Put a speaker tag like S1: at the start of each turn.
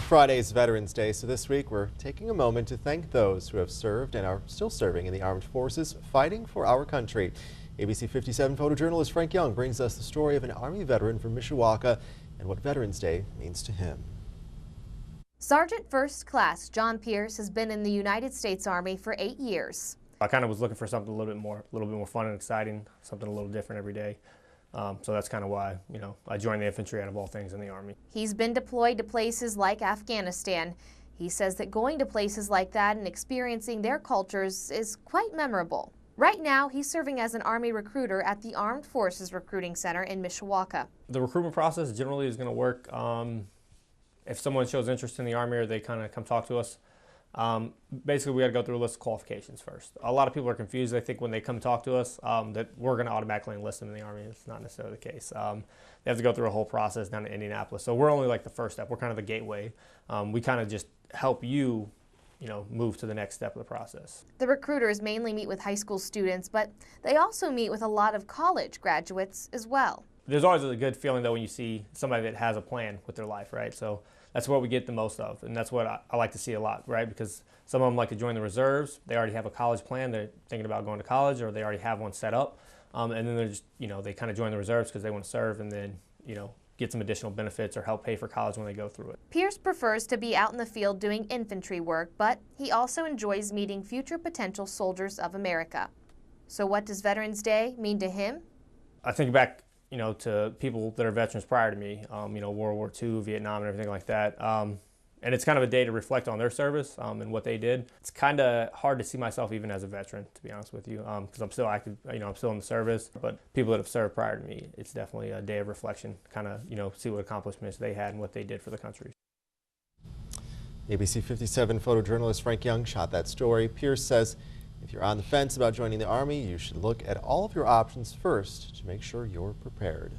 S1: Friday is Veterans Day, so this week we're taking a moment to thank those who have served and are still serving in the armed forces, fighting for our country. ABC 57 photojournalist Frank Young brings us the story of an Army veteran from Mishawaka and what Veterans Day means to him.
S2: Sergeant First Class John Pierce has been in the United States Army for 8 years.
S3: I kind of was looking for something a little bit more fun and exciting, something a little different every day. So that's kind of why, I joined the infantry out of all things in the Army.
S2: He's been deployed to places like Afghanistan. He says that going to places like that and experiencing their cultures is quite memorable. Right now, he's serving as an Army recruiter at the Armed Forces Recruiting Center in Mishawaka.
S3: The recruitment process generally is going to work if someone shows interest in the Army or they kind of come talk to us. Basically, we got to go through a list of qualifications first. A lot of people are confused. They think when they come talk to us that we're going to automatically enlist them in the Army. It's not necessarily the case. They have to go through a whole process down in Indianapolis. So we're only like the first step. We're kind of the gateway. We kind of just help you, move to the next step of the process.
S2: The recruiters mainly meet with high school students, but they also meet with a lot of college graduates as well.
S3: There's always a good feeling, though, when you see somebody that has a plan with their life, right? So that's what we get the most of, and that's what I like to see a lot, right? Because some of them like to join the reserves. They already have a college plan. They're thinking about going to college, or they already have one set up. And then they're just, they kind of join the reserves because they want to serve and then, get some additional benefits or help pay for college when they go through it.
S2: Pierce prefers to be out in the field doing infantry work, but he also enjoys meeting future potential soldiers of America. So what does Veterans Day mean to him?
S3: I think back, to people that are veterans prior to me, World War II, Vietnam, and everything like that. And it's kind of a day to reflect on their service and what they did. It's kind of hard to see myself even as a veteran, to be honest with you, because I'm still active, I'm still in the service. But people that have served prior to me, it's definitely a day of reflection, kind of, see what accomplishments they had and what they did for the country.
S1: ABC 57 photojournalist Frank Young shot that story. Pierce says if you're on the fence about joining the Army, you should look at all of your options first to make sure you're prepared.